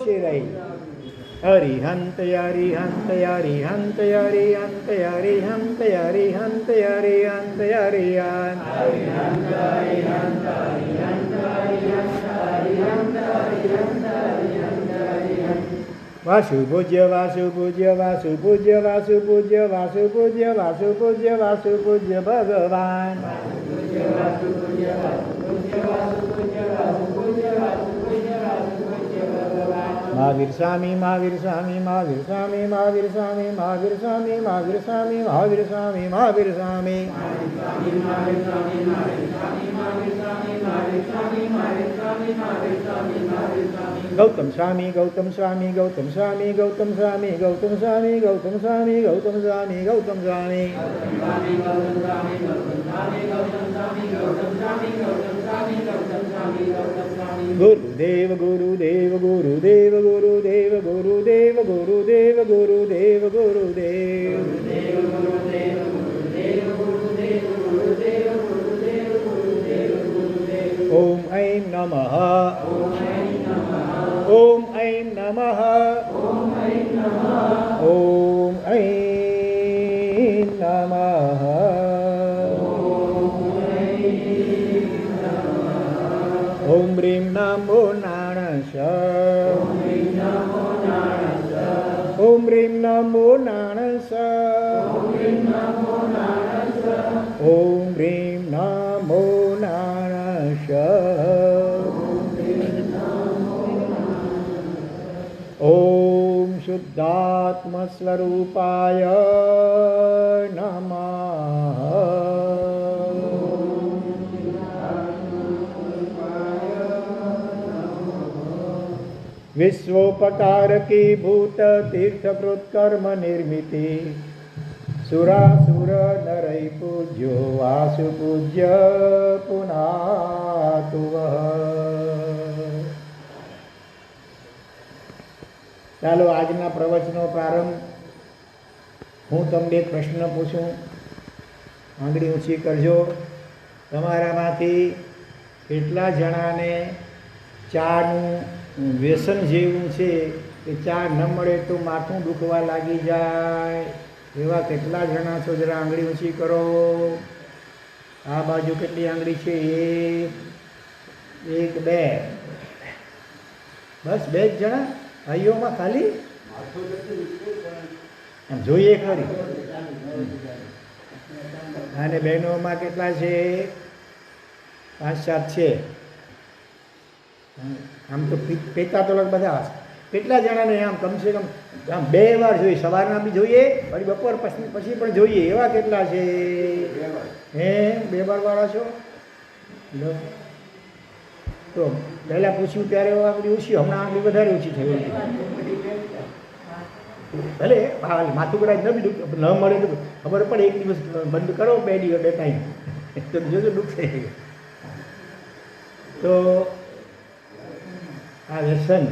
હરિહંત હરિહંત હરિહંત હરિહંત હરિહંત હરિહંત હરિહંત હરિહંત વાસુ પૂજ્ય વાસુ પૂજ્ય વાસુ પૂજ્ય વાસુ પૂજ્ય વાસુ પૂજ્ય વાસુ પૂજ્ય વાસુ પૂજ્ય ભગવાન મહાવીર સ્વામી મહાવીર સ્વામી મહાવીર સ્વામી મહાવીર સ્વામી મહાવીર સ્વામી મહાવીર સ્વામી મહાવીર સ્વામી મહાવીર સ્વામી ગૌતમ સ્વામી ગૌતમ સ્વામી ગૌતમ સ્વામી ગૌતમ સ્વામી ગૌતમ સ્વામી ગૌતમ સ્વામી ગૌતમ સ્વામી ગૌતમ સ્વામી ગુરુદેવ ગુરુદેવ ગુરુદેવ ગુરુદેવ ગુરુદેવ ગુરુદેવ ગુરુદેવ ગુરુદેવ ઓમ ઐં નમઃ ઓમ ઐં નમઃ ઓમ ઐં નમઃ ઓમ હ્રીમ નમો નાણશ ઓમ હ્રીમ નમો નાણશ ઓમ હ્રીમ નમો નાણશ ઓમ શુદ્ધાત્મ સ્વરૂપાય નમઃ વિશ્વોપકારકી ભૂત તીર્થકૃત કર્મ નિર્મિતિ સુરાસુર નરૈ પૂજ્યો વાસુ પૂજ્ય પુનાતુ ચાલો આજના પ્રવચનો પ્રારંભ. હું તમને એક પ્રશ્ન પૂછું, આંગળી ઊંચી કરજો. તમારામાંથી કેટલા જણાને ચાનું વ્યસન જેવું છે કે ચા ન મળે તો માથું દુખવા લાગી જાય? એવા કેટલા જણા છો? જરા આંગળી ઊંચી કરો. આ બાજુ કેટલી આંગળી છે? એક બે, બસ બે જ જણા ભાઈઓમાં ખાલી એમ જોઈએ ખરી. અને બહેનોમાં કેટલા છે? 5-7 છે. આમ તો પીતા તો બધા કેટલા જણાને આમ કમસે કમ આમ 2 વાર જોઈએ, સવારના બી જોઈએ, વળી બપોર પછી પણ જોઈએ, એવા કેટલા છે? હે 2 વાર વાળા છો? તો પહેલાં પૂછ્યું ત્યારે આંગળી ઓછી, હમણાં આંગળી વધારે ઓછી થઈ હતી. ભલે માથું કદાચ ન મળે તો ખબર પડે, એક દિવસ બંધ કરો, 2 દિવસ 2 ટાઈમ તો જોજો દુખશે. તો આ વ્યસન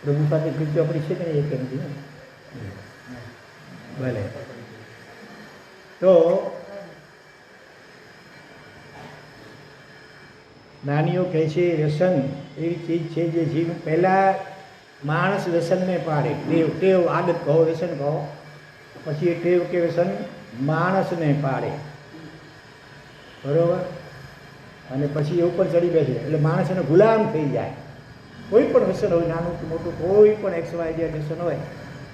પ્રભુ પાસે ખીચો આપણી છે કે નહીં? એક નથી ને. ભલે. તો જ્ઞાનીઓ કહે છે વ્યસન એવી ચીજ છે જે જીવ પહેલાં માણસ વ્યસનને પાડે. ટેવ આદત કહો, વ્યસન કહો, પછી એ ટેવ કે વ્યસન માણસને પાડે, બરોબર? અને પછી એ ઉપર ચડી બેસે એટલે માણસ એનો ગુલામ થઈ જાય. કોઈ પણ વ્યસન હોય, નાનું કે મોટું, કોઈ પણ XY વ્યસન હોય.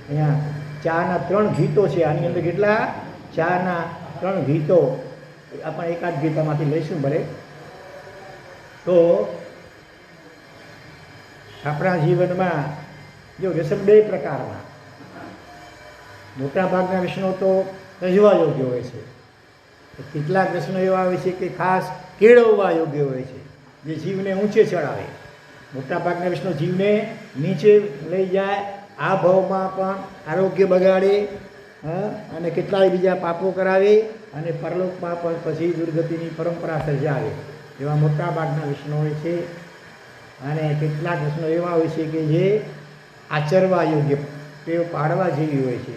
અહીંયા ચાના 3 ગીતો છે. આની અંદર કેટલા? ચાના 3 ગીતો. આપણે એકાદ ગીતામાંથી લઈશું ભલે. તો આપણા જીવનમાં જો વ્યસન 2 પ્રકારના. મોટા ભાગના વ્યસનો તો સજવા યોગ્ય હોય છે. કેટલાક વ્યસનો એવા હોય છે કે ખાસ કેળવવા યોગ્ય હોય છે, જે જીવને ઊંચે ચડાવે. મોટાભાગના વ્યસનો જીવને નીચે લઈ જાય, આ ભાવમાં પણ આરોગ્ય બગાડે, અને કેટલાય બીજા પાપો કરાવે, અને પરલોકમાં પણ પછી દુર્ગતિની પરંપરા સર્જાવે. એવા મોટાભાગના વ્યસનો હોય છે. અને કેટલાક વ્યસનો એવા હોય છે કે જે આચરવા યોગ્ય, તેઓ પાડવા જેવી હોય છે.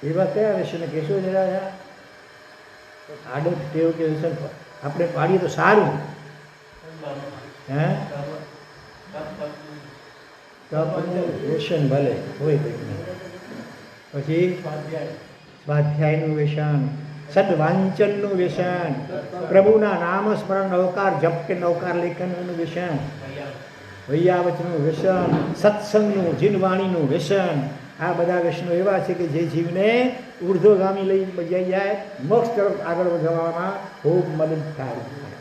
એવા કયા વ્યસનો કહેશો જરા? આદત ટેવ કે વ્યસન આપણે પાડીએ તો સારું. હે તપનું વ્યસન ભલે હોય કંઈક, પછી સ્વાધ્યાયનું વ્યસન, સદવાંચનનું વ્યસન, પ્રભુના નામ સ્મરણ નવકાર જપ કે નવકાર લેખનનું વ્યસન, વૈયાવચનું વ્યસન, સત્સંગનું જીનવાણીનું વ્યસન. આ બધા વ્યસનો એવા છે કે જે જીવને ઉર્ધ્વગામી લઈ જઈ જાય, મોક્ષ તરફ આગળ વધવામાં ખૂબ મદદગાર થાય.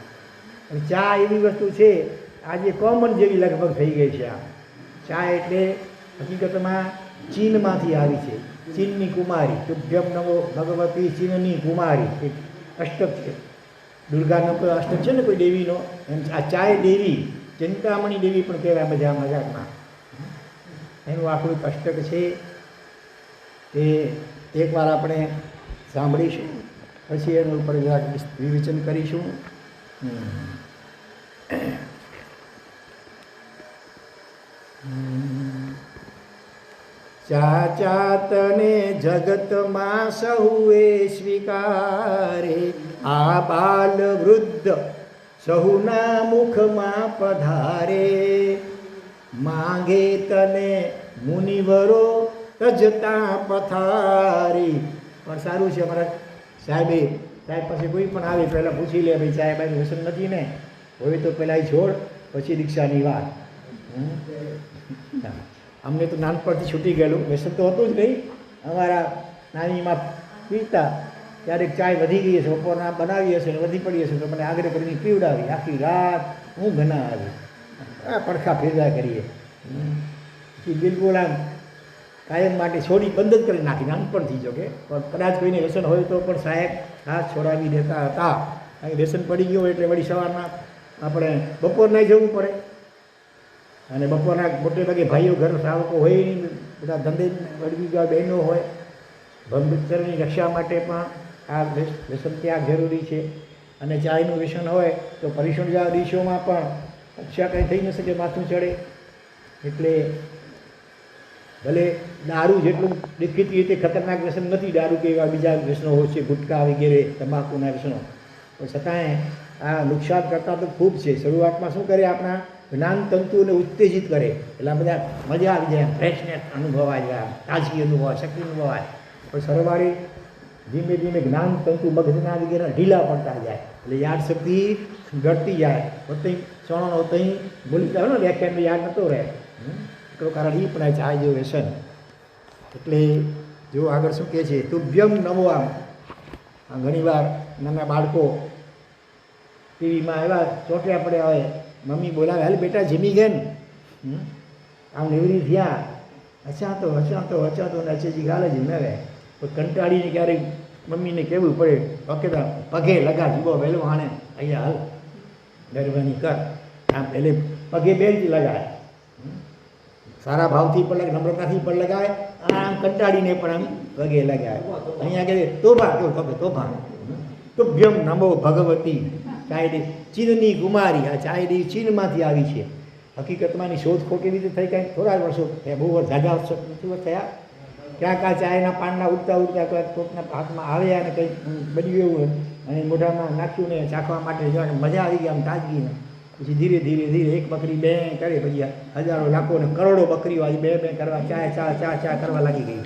અને ચા એવી વસ્તુ છે આજે કોમન જેવી લગભગ થઈ ગઈ છે. આ ચા એટલે હકીકતમાં ચીનમાંથી આવી છે, ચીનની કુમારી. તુભ્યમ નમો ભગવતી ચીનની કુમારી, એક અષ્ટક છે, દુર્ગાનો કોઈ અષ્ટક છે ને કોઈ દેવીનો, એમ આ ચાય દેવી, ચિંતામણી દેવી પણ કહેવાય બધા મજાકમાં. એનું આખું એક અષ્ટક છે, તે એકવાર આપણે સાંભળીશું, પછી એનું ઉપર જરાક વિવેચન કરીશું. ચાચા તને જગતમાં સહુએ સ્વીકારે, આ બાલ વૃદ્ધ સહુના મુખમાં પધારે, માંગે તને મુનિવરો તજતા પથારી. પણ સારું છે અમારા સાહેબ પાસે કોઈ પણ આવે પહેલાં પૂછી લે, ભાઈ સાહેબ આ વ્યસન નથી ને, હોય તો પહેલાં છોડ, પછી દીક્ષાની વાત. અમને તો નાનપણથી છૂટી ગયેલું, વ્યસન તો હતું જ નહીં. અમારા નાનીમાં પીતા, ક્યારેક ચાય વધી ગઈ હશે, બપોરના બનાવી હશે ને વધી પડી હશે તો મને આગ્રહ કરીને પીવડાવી, આખી રાત હું ઘણા આવી, આ પડખા ફેરવા કરીએ. પછી બિલકુલ આમ કાયમ માટે છોડી બંધ જ કરી નાખી નાનપણથી. જો કે પણ કદાચ કોઈને વ્યસન હોય તો પણ સાહેબ ખાસ છોડાવી દેતા હતા. કારણ કે વ્યસન પડી ગયું એટલે વળી સવારના આપણે બપોરના જવું પડે, અને બપોરના મોટે ભાગે ભાઈઓ ઘર શ્રાવકો હોય નહીં, બધા ધંધે વળગી ગયા બહેનો હોય, બ્રહ્મચર્યની રક્ષા માટે પણ આ વ્યસન ત્યાગ જરૂરી છે. અને ચાયનું વ્યસન હોય તો પરીક્ષણ જેવા દિવસોમાં પણ રક્ષા કંઈ થઈ ન શકે, માથું ચડે. એટલે ભલે દારૂ જેટલું દેખીતી રીતે ખતરનાક વ્યસન નથી, દારૂ કે એવા બીજા વ્યસનો હોય છે, ગુટકા વગેરે તમાકુના વ્યસનો, પણ છતાંય આ નુકસાન કરતા તો ખૂબ છે. શરૂઆતમાં શું કરે, આપણા જ્ઞાન તંતુને ઉત્તેજિત કરે, એટલે બધા મજા આવી જાય, ફ્રેશનેસ અનુભવાય જાય, તાજગી અનુભવાય, શક્તિ અનુભવાય. પણ સરવાળે ધીમે ધીમે જ્ઞાન તંતુ મગજના વગેરે ઢીલા પડતા જાય, એટલે યાદ શક્તિ ઘટતી જાય. પોતે સોનો તઈ બોલી જાય ને વ્યાખ્યાન યાદ નહોતો રહે, એટલું કારણ એ પણ ચાય જેવું વ્યસન. એટલે જો આગળ શું કહે છે, તુભ્યમ નમો. આમ ઘણીવાર નાના બાળકો ટીવીમાં એવા ચોટ્યા પડ્યા હોય, મમ્મી બોલાવે, હાલ બેટા જમી ગયા ને, આમ નેવરી થયા, અચાતો ને અચેજી ગાલે જમાવે. પણ કંટાળીને ક્યારેક મમ્મીને કહેવું પડે, ઓકે પગે લગા જીવો વહેલો હાણે અહીંયા હાલ મહેરબાની કર, આમ પહેલે પગે બે જ લગાય, સારા ભાવથી પણ લગાય, નમ્રતાથી પણ લગાવે, આમ કંટાળીને પણ આમ પગે લગાવે. અહીંયા કહે તોભા તુભ્યમ નમો ભગવતી ચાયડી ચીનની કુમારી. આ ચાયડી ચીનમાંથી આવી છે. હકીકતમાંની શોધખોળ કેવી રીતે થઈ, કાંઈ થોડા વર્ષો થયા, બહુ ઝાઝા વર્ષો થયા. ક્યાંક આ ચાયના પાનના ઉડતા કોકના હાથમાં આવ્યા અને કંઈક બન્યું એવું, અને મોઢામાં નાખ્યું ને ચાખવા માટે મજા આવી ગઈ, આમ તાજગીને. પછી ધીરે ધીરે એક બકરી બે કરે, પછી હજારો લાખો ને કરોડો બકરીઓ આજે બે કરવા ચા કરવા લાગી ગઈ.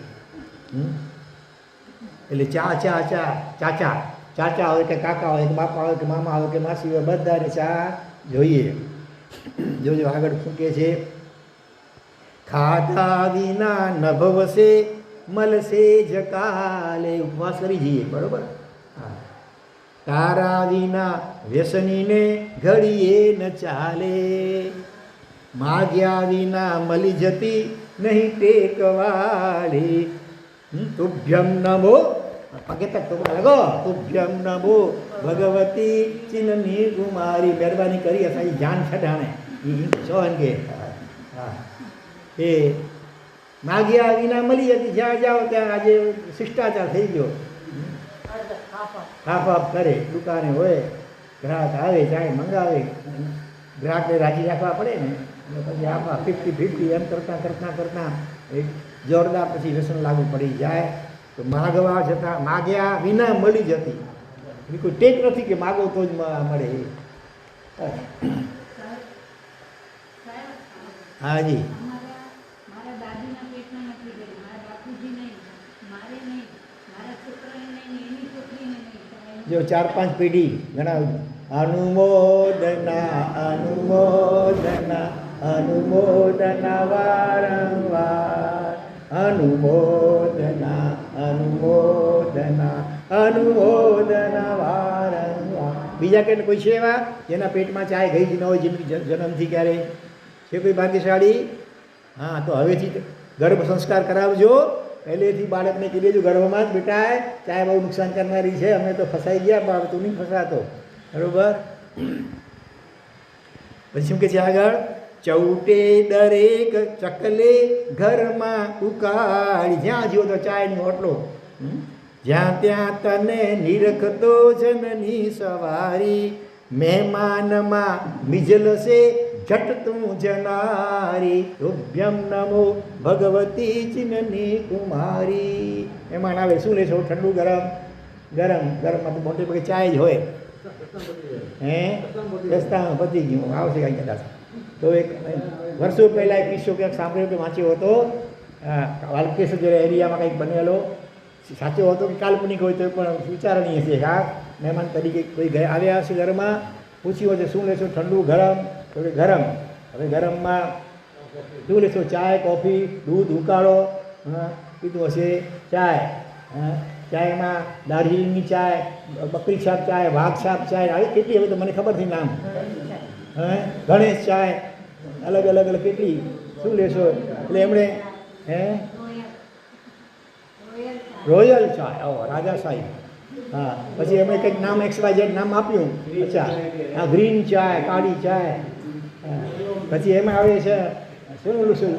એટલે ચાચા હોય કે કાકા હોય કે બાપા હોય કે મામા હોય કે માસી હોય, બધાને ચા જોઈએ. જોજો આગળ શું કહે છે, ખાધા વિના નભવશે મળશે જકાલે. ઉપવાસ કરી જઈએ, બરોબર. હા, તારા વિના વ્યસનીને ઘડીએ ન ચાલે, માગ્યા વિના મળી જતી નહીં ટેકવાળી. તુભ્યમ નમો, પગે તક તો લગો, તુભ્યમ નમો ભગવતી ચીનની કુમારી. મહેરબાની કરી અસાંજી જાન છડાણે સોહન કે. હા, એ માગ્યા વિના મળી હતી, જ્યાં જાઓ ત્યાં આજે શિષ્ટાચાર થઈ ગયો. હાફ કરે, દુકાને હોય, ગ્રાહક આવે, ચાય મંગાવે, ગ્રાહકને રાજી રાખવા પડે ને, એટલે પછી આમાં 50-50 એમ કરતાં એક જોરદાર પછી વ્યસન લાગુ પડી જાય. તો માગવા છતાં માગ્યા વિના મળી જતી, એની કોઈ ટેક નથી કે માગો તો જ મળે. હાજી મારા દાદીના પેટમાં નથી ગઈ, મારા બાપુજી નહીં, મારે નહીં, મારા છોકરાને નહીં, એની છોકરીને નહીં. જો 4-5 પેઢી ઘણા અનુમોદના અનુમોદના અનુમોદના વારંવાર અનુમોદના અનુમોદના અનુમોદના વારંવાર. બીજા કે કોઈ છે એવા જેના પેટમાં ચાય ગઈ જ ન હોય જન્મથી ક્યારે છે કોઈ ભાગ્યશાળી? હા, તો હવેથી ગર્ભ સંસ્કાર કરાવજો. પહેલેથી બાળકને કહી દેજો ગર્ભમાં જ બેટા ચાય બહુ નુકસાન કરનારી છે, અમે તો ફસાઈ ગયા, બાપ તું નહીં ફસાતો. બરોબર. પછી શું કે છે આગળ? ચૌટે દરેક ચકલે ઘરમાં ઉકાળી. જ્યાં જુઓ તો ચાયની હોટલો, જ્યાં ત્યાં તને નિરખતો જનની સવારી, મહેમાનમાં મિજલશે જટ તું જનારી, તુભ્યમ નમો ભગવતી ચિનની કુમારી. એમાં આવે શું લેશો? ઠંડુ ગરમ? ગરમ ગરમમાં તો મોટે ભાગે ચાય જ હોય. હે રસ્તામાં પતી ગયું આવશે કાંઈ કદાચ. તો એક વર્ષો પહેલાં એક કિસ્સો ક્યાંક સાંભળ્યો કે વાંચ્યો હતો. વાલકેશ્વર એરિયામાં કંઈક બનેલો, સાચો હતો કે કાલ્પનિક હોય તો પણ વિચારણીય છે. હા, મહેમાન તરીકે કોઈ આવ્યા હશે ઘરમાં, પૂછ્યું હશે શું લેશો? ઠંડુ ગરમ? તો કે ગરમ. હવે ગરમમાં શું લેશો? ચાય, કોફી, દૂધ, ઉકાળો? કીધું હશે ચાય. ચાયમાં દાર્જિલિંગની ચાય, બકરી છાપ ચાય, વાઘ છાપ ચાય, આવી કેટલી હવે તો મને ખબર નથી નામ. ગણેશ ચાય, અલગ અલગ અલગ કેટલી. શું લેશો? એટલે એમણે રોયલ ચાય, રાજાશાહી. હા, પછી એમણે કંઈક નામ XYZ નામ આપ્યું. અચ્છા, હા, ગ્રીન ચાય, કાળી ચાય. પછી એમાં આવે છે શું ઓલું શું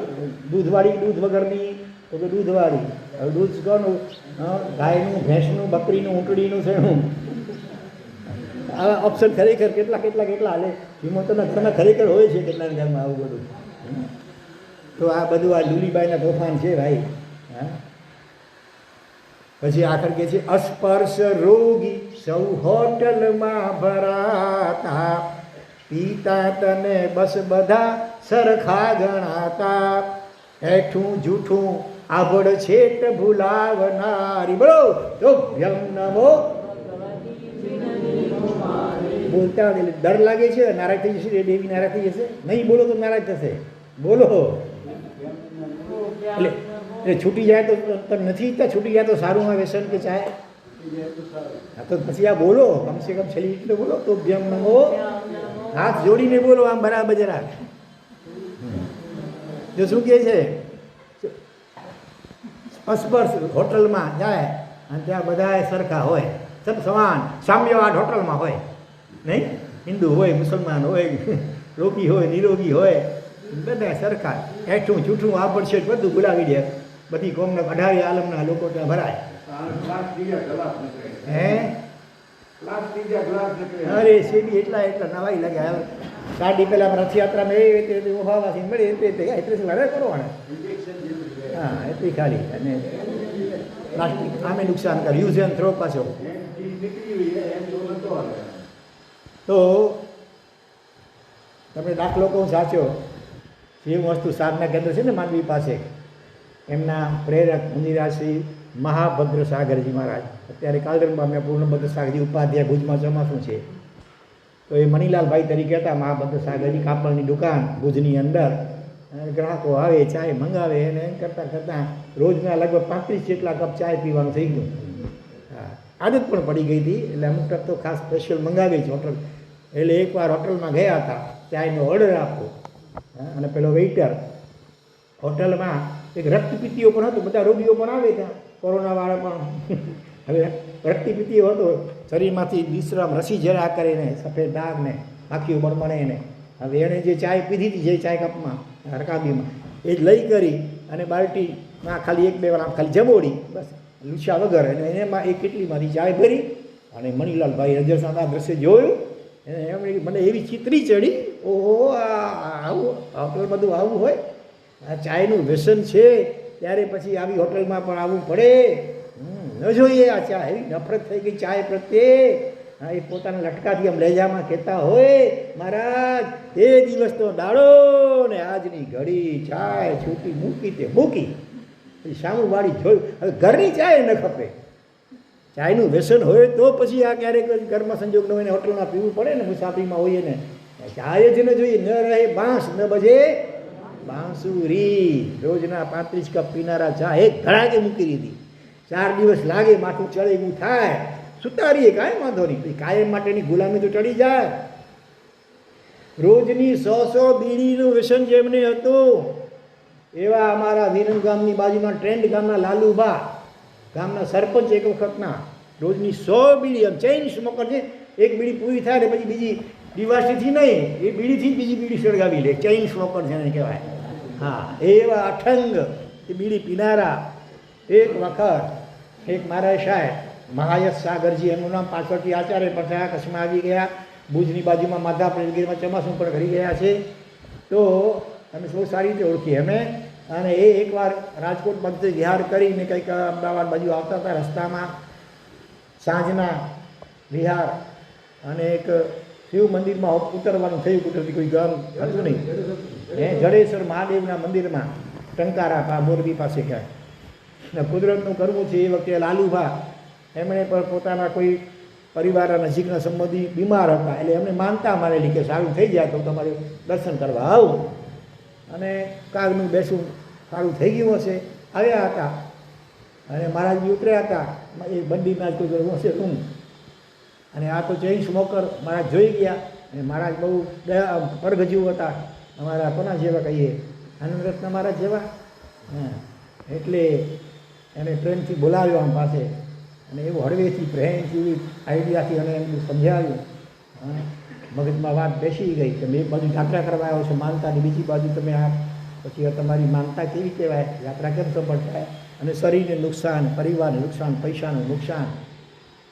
દૂધવાળી, દૂધ વગરની? તો કે દૂધવાળી. હવે દૂધ કોનું? ગાયનું, ભેંસનું, બકરીનું, ઊંટડીનું છે શું? આવા ઓપ્શન ખરેખર કેટલા હાલે. ધીમો તો તમે ખરેખર હોય છે કેટલા ઘરમાં આવું બધું. તો આ બધું આ લુલીબાઈના તોફાન છે ભાઈ. હા, પછી આખર કે છે અસ્પર્શ રોગી સૌ હોટલમાં ભરાતા, પીતા તને બસ બધા સરખા ગણાતા, હેઠું જૂઠું આભડ છેટ ભૂલાવનારી. બોલો તો ભ્યમ નમો. બોલતા ડર લાગે છે, નારાજ થઈ જશે, દેવી નારાજ થઈ જશે. નહીં બોલો તો નારાજ થશે. બોલો એટલે છૂટી જાય તો નથી ઈચ્છતા, છૂટી જાય તો સારું આ વ્યસન કે ચાય. હા, તો પછી આ બોલો, કમસે કમ છેલ્લી એટલે બોલો તો ભ્યમ નમો. હાથ જોડીને બોલો આમ બરાબર જરા. જો શું કહે છે? અસ્પર્શ હોટલમાં જાય અને ત્યાં બધા સરખા હોય, સબ સમાન, સામ્યવાદ હોટલમાં હોય. નહીં, હિન્દુ હોય, મુસલમાન હોય, રોગી હોય, નિરોગી હોય, બધા સરખા. હેઠું જૂઠું આભડ છે બધું બોલાવી દે. બધી કોમના 18 આલમના લોકો ત્યાં ભરાય. હે અરે સેબી એટલા નવાઈ લાગે. સાડી પેલા રથયાત્રામાં એ રીતે ઉભાવાથી મળે એટલે શું અરે કરવાના. હા, એટલી ખાલી. અને પ્લાસ્ટિક આમે નુકસાન કરે, યુઝ એન્ડ થ્રો પાછો. તો તમે દાખલો કહું સાચો. શિવ વસ્તુ સાધના કેન્દ્ર છે ને માંડવી પાસે, એમના પ્રેરક મુનિરાજ શ્રી મહાભદ્ર સાગરજી મહારાજ, અત્યારે કાલદરમાં મેં પૂર્ણભદ્ર સાગરજી ઉપાધ્યાય ભુજમાં ચોમાસું છે. તો એ મણીલાલભાઈ તરીકે હતા. મહાભદ્ર સાગરજી કાપડની દુકાન ભુજની અંદર. ગ્રાહકો આવે, ચાય મંગાવે, અને એમ કરતાં રોજના લગભગ 35 જેટલા કપ ચાય પીવાનું થઈ ગયું. હા, આદત પણ પડી ગઈ હતી. એટલે અમુક તો ખાસ સ્પેશિયલ મંગાવી છે હોટલ. એટલે એકવાર હોટલમાં ગયા હતા, ચાયનો ઓર્ડર આપો. અને પેલો વેઇટર હોટલમાં એક રક્તપીતીઓ પણ હતો, બધા રોગીઓ પણ આવે ત્યાં, કોરોનાવાળા પણ. હવે રક્તપીતીઓ હતો, શરીરમાંથી વિશ્રામ રસી જરા કરીને, સફેદ દાગને, આખીઓ બળમણે. હવે એણે જે ચાય પીધી હતી, જે ચાય કપમાં રકાબીમાં, એ જ લઈ કરી અને બાલ્ટીમાં ખાલી 1-2 વાર ખાલી જબોડી, બસ લૂછા વગર. અને એમાં એ કેટલીમાંથી ચાય ભરી. અને મણીલાલભાઈ રજસાદ આ દ્રશ્ય જોયું. એમણે મને એવી ચિત્રી ચડી, ઓહો આવું હોટલ બધું આવું હોય. આ ચાયનું વ્યસન છે ત્યારે પછી આવી હોટલમાં પણ આવવું પડે. ન જોઈએ આ ચા. એવી નફરત થઈ ગઈ ચાય પ્રત્યે. હા, એ પોતાના લટકાથી આમ લેજામાં કહેતા હોય, મહારાજ એ દિવસનો દાડો ને આજની ઘડી ચાય છૂટી મૂકી તે મૂકી. પછી સામું વાળી જોયું, હવે ઘરની ચાય ન ખપે. ચાયનું વ્યસન હોય તો પછી આ ક્યારેક ઘરમાં સંજોગ ન હોય ને હોટલમાં પીવું પડે ને, મુસાફરીમાં હોઈએ ને, ચાય જ ન જોઈએ. ન રહે બાંસ ન બજે બાંસુરી. રોજના 35 કપ પીનારા ચા એક ધડાકે મૂકી દીધી. 4 દિવસ લાગે, માથું ચડે એવું થાય, સુતારીએ કાંઈ વાંધો નહીં, પછી કાયમ માટેની ગુલામી તો ચડી જાય. રોજની 100 બીડીનું વ્યસન જેમને હતું, એવા અમારા વિરમ ગામની બાજુમાં ટ્રેન્ડ ગામના લાલુબા, ગામના સરપંચ એક વખતના, રોજની 100 બીડી, આમ ચેઇન સ્મોકર છે. એક બીડી પૂરી થાય ને પછી બીજી દિવાસથી નહીં, એ બીડીથી જ બીજી બીડી સળગાવી લે, ચેઇન સ્મોકર છે એને કહેવાય. હા, એવા અઠંગ એ બીડી પીનારા. એક વખત એક મારા સાહેબ મહાયત સાગરજી, એમનું નામ પાછળથી આચાર્ય પણ થયા, કચ્છમાં આવી ગયા. ભુજની બાજુમાં માધાપર ગીરમાં ચોમાસું પણ કરી ગયા છે. તો અમે બહુ સારી રીતે ઓળખીએ અમે. અને એ એકવાર રાજકોટ બધે વિહાર કરીને કંઈક અમદાવાદ બાજુ આવતા હતા, રસ્તામાં સાંજના વિહાર અને એક શિવ મંદિરમાં ઉતરવાનું થયું. કુદરતી કોઈ ગામ હતું નહીં, જડેશ્વર મહાદેવના મંદિરમાં ટંકારા મોરબી પાસે ક્યાંય કુદરતનું કરવું છે. એ વખતે લાલુભા એમણે પણ પોતાના કોઈ પરિવારના નજીકના સંબંધી બીમાર હતા, એટલે એમને માનતા માનેલી કે સારું થઈ જાય તો તમારે દર્શન કરવા આવું. અને કાગનું બેસું સારું થઈ ગયું હશે, આવ્યા હતા. અને મહારાજ બી ઉતર્યા હતા, એ બંદીના જ કોઈ હશે હું. અને આ તો ચેઇન સ્મોકર મહારાજ જોઈ ગયા. અને મહારાજ બહુ પરગજુ હતા, અમારા કોના જેવા કહીએ, આનંદરત્ન મહારાજ જેવા. હા, એટલે એને પ્રેમથી બોલાવ્યો આમ પાસે, અને એવું હળવેથી પ્રેમથી આઈડિયાથી અને એમ સમજાવ્યું. મગજમાં વાત બેસી ગઈ કે મેં એક બાજુ યાત્રા કરવા આવ્યો છું માનતાની, બીજી બાજુ તમે આ પછી તમારી માનતા કેવી કહેવાય, યાત્રા કેમ સફળ થાય, અને શરીરને નુકસાન, પરિવારને નુકસાન, પૈસાનું નુકસાન,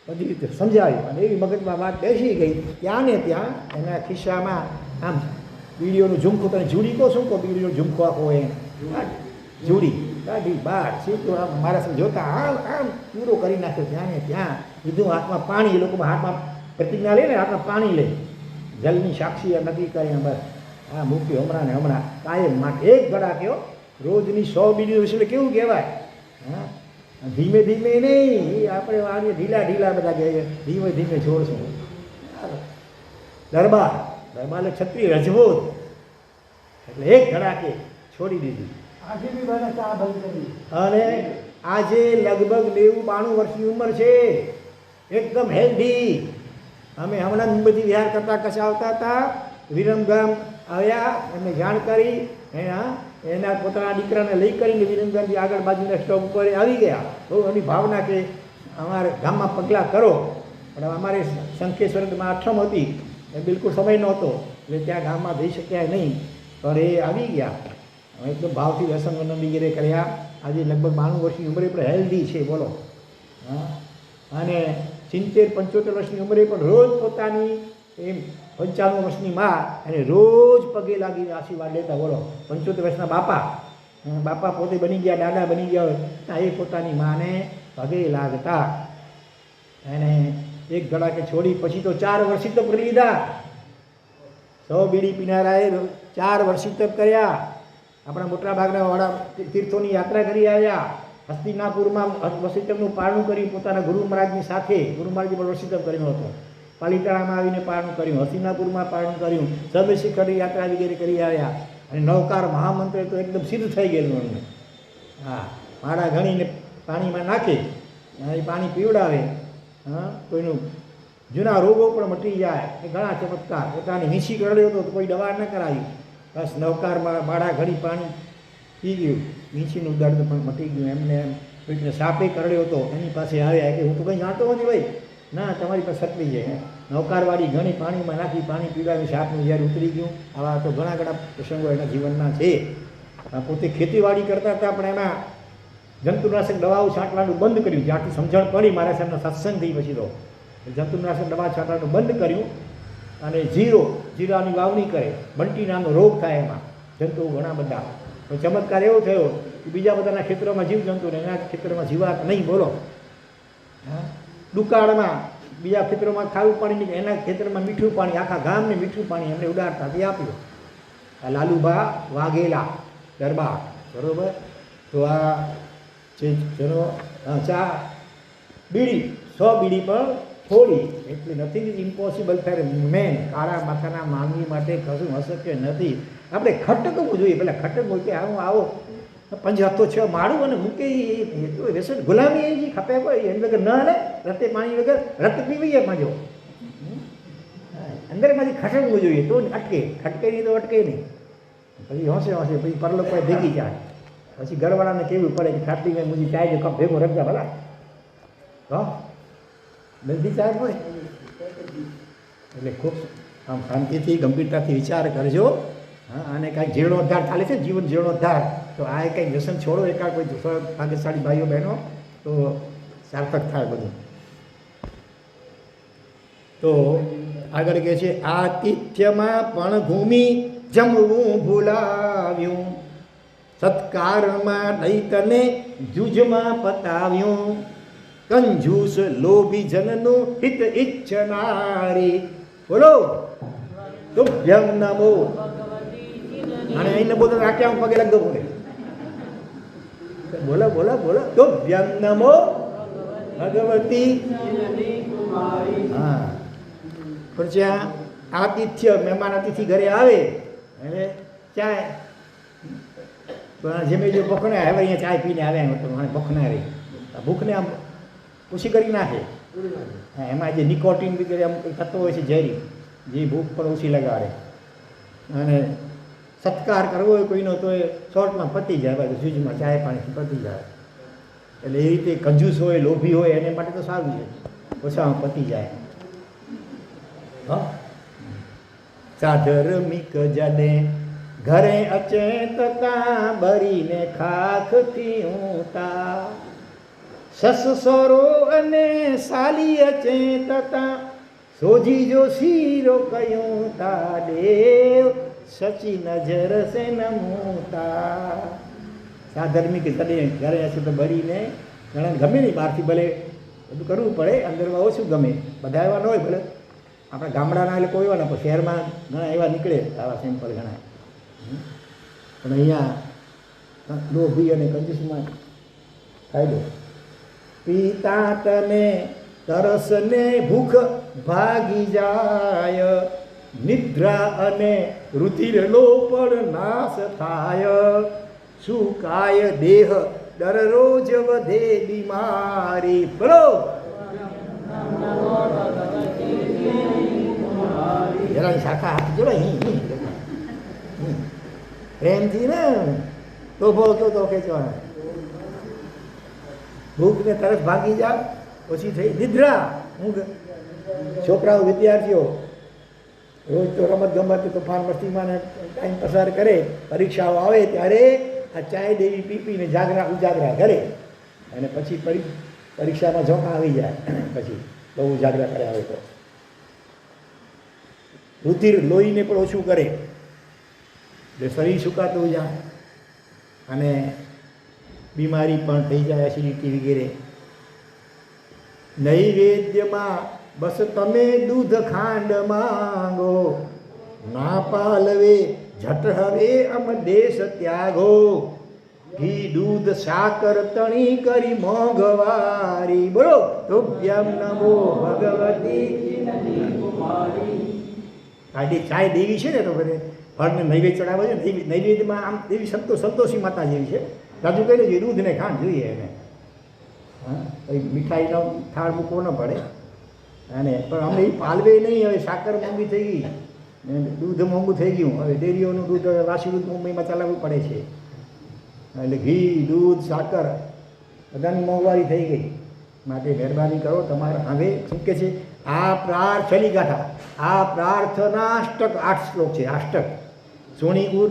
બધી રીતે સમજાવ્યું. અને એવી મગજમાં વાત બેસી ગઈ. ત્યાં ને ત્યાં એના ખિસ્સામાં આમ બીડીઓનું ઝુમખું, તમે જુડી કહો શું કહો, બીડીઓનું ઝુમખું આખો હોય જુડી કાઢી બહાર સીધું આમ મારા સામે જોતા આમ આમ પૂરો કરી નાખ્યો. ત્યાં ને ત્યાં લીધું હાથમાં પાણી. એ લોકો હાથમાં પ્રતિજ્ઞા લે ને, હાથમાં પાણી લે, જલની સાક્ષી નક્કી કરીને બસ હા મૂક્યું હમણાં ને હમણાં કાયમ માટે. એક ગળા કયો રોજની 100 બીડી એટલે કેવું કહેવાય. હા, ધીમે ધીમે નહીં, એ આપણે આવીએ ઢીલા ઢીલા બધા કહીએ, ધીમે ધીમે છોડશું. દરબાર દરબાર એટલે ક્ષત્રિય રજપૂત, એટલે એક ધડાકે છોડી દીધી. અને આજે લગભગ 90-92 વર્ષની ઉંમર છે, એકદમ હેલ્ધી. અમે હમણાં મુંબઈથી વિહાર કરતા કચ્છ આવતા હતા, વિરમગામ આવ્યા, એમને જાણ કરી, એના પોતાના દીકરાને લઈ કરીને વિરમગામથી આગળ બાજુના સ્ટોપ ઉપર આવી ગયા. બહુ એની ભાવના કે અમારે ગામમાં પગલાં કરો, પણ અમારે શંખેશ્વરમાં આઠમ હતી, એ બિલકુલ સમય નહોતો, એટલે ત્યાં ગામમાં જઈ શક્યા નહીં. પણ એ આવી ગયા, એકદમ ભાવથી વ્યસન વગેરે કર્યા. આજે લગભગ 92 વર્ષની ઉંમરે પણ હેલ્ધી છે, બોલો. હા, અને 70-75 વર્ષની ઉંમરે પણ રોજ પોતાની એમ 95 વર્ષની માં અને રોજ પગે લાગીને આશીર્વાદ લેતા, બોલો. 75 વર્ષના બાપા પોતે બની ગયા, દાદા બની ગયા હોય, એ પોતાની માને પગે લાગતા. એને એક ધડાકે છોડી પછી તો 4 વર્ષ તપ કરી લીધા. 100 બીડી પીનારાએ 4 વર્ષ તપ કર્યા. આપણા મોટા ભાગના વાળા તીર્થોની યાત્રા કરી આવ્યા. હસ્તિનાપુરમાં વસિતમનું પારણું કર્યું પોતાના ગુરુ મહારાજની સાથે. ગુરુ મહારાજે પણ વસિતમ કર્યું હતું. પાલિતાણામાં આવીને પારણું કર્યું, હસ્તિનાપુરમાં પારણું કર્યું, સર્વશિખરની યાત્રા વગેરે કરી આવ્યા. અને નવકાર મહામંત્ર તો એકદમ સિદ્ધ થઈ ગયેલું એમને. હા, માળા ઘણીને પાણીમાં નાખે, એ પાણી પીવડાવે. હા, કોઈનું જૂના રોગો પણ મટી જાય, એ ઘણા ચમત્કાર. પોતાની વીંછી કરડ્યો હતો તો કોઈ દવા ન કરાવી, બસ નવકારમાં માળા ઘડી પાણી પી ગયું, વીંછીનું દર્દ પણ મટી ગયું. એમને એમ કોઈકને સાપે કરડ્યો હતો, એની પાસે આવ્યા કે હું તો કંઈ જાણતો નથી ભાઈ, ના તમારી પાસે સટવી જાય. નવકારવાળી ઘણી પાણીમાં નાખી, પાણી પીવડાવી, સાપનું ઝેર ઉતરી ગયું. આવા તો ઘણા પ્રસંગો એના જીવનના છે. પોતે ખેતીવાડી કરતા હતા, પણ એમાં જંતુનાશક દવાઓ છાંટવાનું બંધ કર્યું. જ્યાંથી સમજણ પડી મારા સાહેબના સત્સંગ થઈ પછી તો જંતુનાશક દવા છાંટવાનું બંધ કર્યું. અને જીરાની વાવણી કરે. બંટી નામનો રોગ થાય, એમાં જંતુઓ ઘણા બધા. તો ચમત્કાર એવો થયો કે બીજા બધાના ખેતરોમાં જીવજંતુ ને એના ખેતરમાં જીવાત નહીં, બોલો. હા, દુકાળમાં બીજા ખેતરોમાં ખારું પાણી નીકળે, એના ખેતરમાં મીઠું પાણી, આખા ગામને મીઠું પાણી એમને ઉદારતાથી આપ્યું. આ લાલુભા વાઘેલા દરબાર, બરાબર. તો આ જે જેનો ચા બીડી 100 બીડી પણ થોડી, એટલે nothing is impossible for man. કાળા માથાના માનવી માટે કશું અશક્ય નથી. આપણે ખટકવું જોઈએ, પેલા ખટકવું કે આવો 5 હપ્તો 6 માળું અને મૂકે વ્યસન ગુલામી એ ખપે કોઈ એની વગર ન હાલે. રતે પાણી વગર રત પીવીએ મજો, અંદરમાંથી ખટકવું જોઈએ તો અટકે, ખટકે નહીં તો અટકે નહીં. પછી હોંશે પછી પરલોક કોઈ ભેગી જાય, પછી ઘરવાળાને કહેવું પડે કે ખાટલી મેં મુજી ચાય જો કપ ભેગો રખજા ભલા તો જલ્દી ચાય હોય. એટલે ખૂબ આમ શાંતિથી ગંભીરતાથી વિચાર કરજો. હા, અને કાંઈક જીર્ણોદ્ધાર ચાલે છે, જીવન જીર્ણોદ્ધાર. તો આ કંઈક વ્યસન છોડો, એકાદ કોઈ ભાગ્યશાળી ભાઈઓ બહેનો, તો સાર્થક થાય બધું. તો આગળ કહે છે, આતિથ્યમાં પણ ભૂમિ જમવું ભૂલાવ્યું, સત્કારમાં દૈતને જૂજમાં પતાવ્યું, કંજૂસ લોભી જનનું હિત ઈચ્છનારી. બોલો તુભ્યમ નમો. અને એને બોલો રાખ્યા પગે લગતો બોલે, બોલો બોલો બોલો તુભ્યમ નમો ભગવતી. હા, પણ જ્યાં આતિથ્ય મહેમાન અતિથિ ઘરે આવે એટલે ચાય જેમે જો ભૂખ ના હવે અહીંયા ચાય પીને આવ્યા તો મને ભૂખ ના રહી, ભૂખને આમ ઓછી કરી નાખે. હા, એમાં જે નિકોટિન વગેરે આમ કંઈ થતો હોય છે ઝેરી, જે ભૂખ પર ઓછી લગાડે. અને સત્કાર કરવો હોય કોઈનો તો એ શોર્ટમાં પતી જાય, બાજુ જૂજમાં ચાય પાણીથી પતી જાય. એટલે એ રીતે કંજૂસ હોય, લોભી હોય એને માટે તો સારું છે, ઓછામાં પતી જાય. હા, સાધર્મિક જને ઘરે અચેતતા બરીને ખાખથી ઊંતા, સસરો અને સાલી અચેતતા સોજી જો શીરો કયું તા દેવ સચી નજર સે નમૂતા. સાધર્મિક જને ઘરે હશે તો બરીને ઘણા ગમે નહીં, બહારથી ભલે બધું કરવું પડે, અંદરમાં ઓછું ગમે. બધા એવા ન હોય, ભલે આપણા ગામડાના એટલે કોઈ એવા ના, પણ શહેરમાં ઘણા એવા નીકળે આવા સેમ્પલ ઘણા. પણ અહીંયા લોભી અને કંજૂસમાં ફાયદો. પીતા તને તરસને ભૂખ ભાગી જાય, નિદ્રા અને રુધિરનો પણ નાશ થાય, સુકાય દેહ દરરોજ વધે બીમારી. બોલો જરા શાખા હાથ જોડે પ્રેમથી ને તો ભાવ કયો તો ખેંચવાનો. ભૂખ ને તરસ ભાગી જાવ, ઓછી થઈ નિદ્રા ઊંઘ. છોકરાઓ વિદ્યાર્થીઓ રોજ તો રમત ગમત તોફાન મસ્તીમાં ટાઈમ પસાર કરે, પરીક્ષાઓ આવે ત્યારે આ ચાય દેવી પીપીને ઉજાગરા કરે, અને પછી પરીક્ષામાં ઝોંકા આવી જાય, પછી બહુ ઉજાગરા કરે આવે તો રુધિર લોહીને પણ ઓછું કરે, એટલે શરીર સુકાતું જાય અને બીમારી પણ થઈ જાય, એસિડિટી વગેરે. નૈવેદ્યમાં બસ તમે દૂધ ખાંડ માંગો, ના પાલવે ઝટ હવે અમ દેશ ત્યાગો, ઘી દૂધ સાકર તણી કરી મોંઘવારી. બોલો તુભ્યમ નમો ભગવતી. આડી ચાય દેવી છે ને, તો બધે ફળને નૈવેદ્ય ચડાવે છે. નૈવેદ્યમાં આમ દેવી સંતોષી માતા જેવી છે. રાજુ કહી જોઈએ દૂધ ને ખાંડ જોઈએ એને. હા, મીઠાઈનો થાળ મૂકવો ન પડે. અને પણ અમે એ પાલવે નહીં. હવે સાકર મોંઘી થઈ ગઈ, દૂધ મોંઘું થઈ ગયું, હવે ડેરીઓનું દૂધ વાસી દૂધ મુંબઈમાં ચલાવવું પડે છે. એટલે ઘી દૂધ સાકર બધાની મોંઘવારી થઈ ગઈ. માટે મહેરબાની કરો તમારા. હવે શું કે છે આ છેલ્લી ગાથા, આ પ્રાર્થનાષ્ટક 8 શ્લોક છે. અષ્ટક સોની ઉર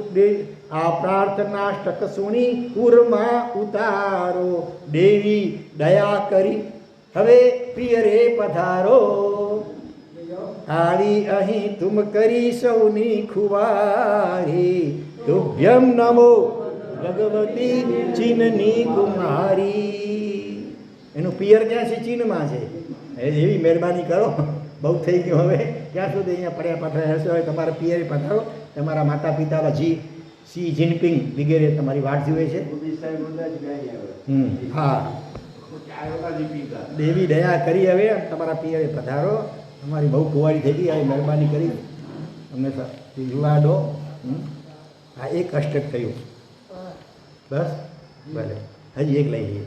આ પ્રાર્થનાષ્ટક સોની ઉરમાં ઉતારો, દેવી દયા કરી હવે પ્રિય રે પધારો, આવી અહીં તુમ કરી સૌની ખુવારી, તુભ્યમ નમો ભગવતી ચીનની કુમારી. એનું પિયર ક્યાં છે? ચીનમાં છે. એવી મહેરબાની કરો, બહુ થઈ ગયું હવે. ક્યાં સુધી અહીંયા પડ્યા પાથરા હશો? હવે તમારા પિયરે પધારો. તમારા માતા પિતા શી જિનપિંગ વગેરે તમારી વાટ જુએ છે. હા, દેવી દયા કરી. હવે તમારા પિયરે પધારો. તમારી બહુ કુંવારી થઈ ગઈ, હવે મહેરબાની કરી અમને યુવા દો. હા, એક અષ્ટક થયું. બસ ભલે, હજી એક લઈ લઈએ.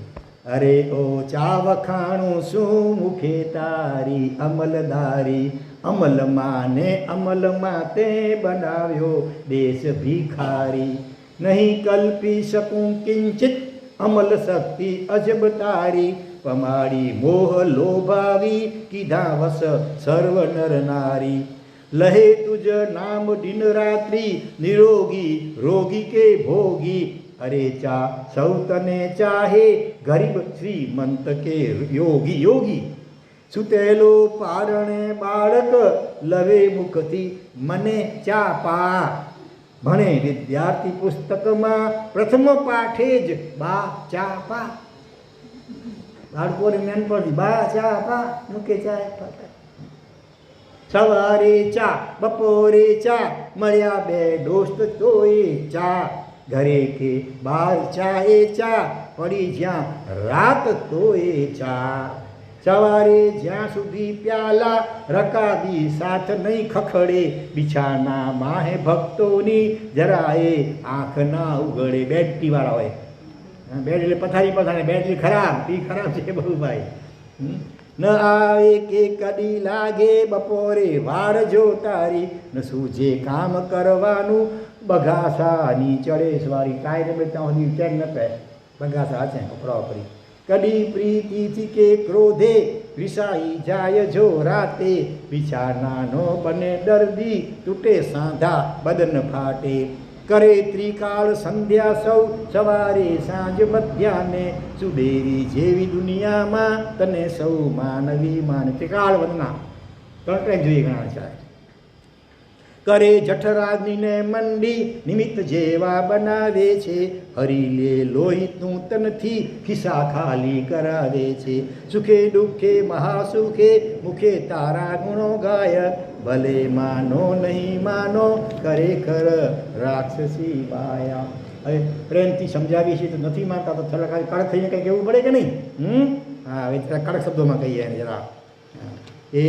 અરે ઓ ચા વખાણું શું મુખે તારી અમલદારી, અમલમાં ને અમલમાં તે બનાવ્યો દેશ ભિખારી. નહીં કલ્પી શકું કિંચિત અમલ શક્તિ અજબ તારી, પમાડી મોહ લોભાવી કીધા વસ સર્વ નર નારી. લહે તુજ નામ દિન રાત્રિ, નિરોગી રોગી કે ભોગી. અરે ચા સૌ તને ચાહે, ગરીબ શ્રીમંત કે યોગી યોગી. સુતેલો પારણે બાળક, લવે મુખથી મને ચા પા. ભણે વિદ્યાર્થી પુસ્તકમાં, પ્રથમ પાઠે જ બા ચા પા. બાળકોને મેન પડતી બા ચા પા, મૂકે ચા પા. સવારે ચા, બપોરે ચા, મળ્યા બે દોસ્ત તોય ચા. ઘરે કે બાર ચા એ ચા, પડી જ્યાં રાત તોય ચા. સવારે જ્યાં સુધી પ્યાલા, રકાબી સાથ નહીં ખખડે. બિછાના માહે ભક્તોની જરાએ આંખ ના ઉગડે. બેડટી વાળા હોય, બેડ એટલે પથારી પથારે, બેડ એટલે ખરાબ, એ ખરાબ છે બહુ ભાઈ. ન આવે કે કદી લાગે બપોરે વાર જો તારી, ન સૂજે કામ કરવાનું બગાસાની ચડે સવારી. કાંઈ ને ત્યાં સુધી ચેક ન કહે, બગાસા છે કપડા પરી. કદી પ્રીતિથી કે ક્રોધે વિસાઈ જાય જો રાતે, બિછાનાનો બને દર્દી તૂટે સાંધા બદન ફાટે. કરે ત્રિકાળ સંધ્યા સૌ, સવારે સાંજ મધ્યાને. સુદેવી જેવી દુનિયામાં તને સૌ માનવી માન. ત્રિકાળ વંદના ત્રણ ટાઈમ જોઈએ ઘણા છે. કરે જઠરાગ્નિને મંડી, નિમિત્ત જેવા બનાવે છે. હરી લે લોહિતનું તનથી, ખિસ્સા ખાલી કરાવે છે. સુખે દુઃખે મહાસુખે, મુખે તારા ગુણો ગાય. ભલે માનો નહીં માનો, કરે ખર રાક્ષસી બાયા. હવે પ્રેમથી સમજાવીએ છીએ તો નથી માનતા, તો થોડા કડક થઈને કંઈ કહેવું પડે કે નહીં? હા, હવે કડક શબ્દોમાં કહીએ એને જરા. એ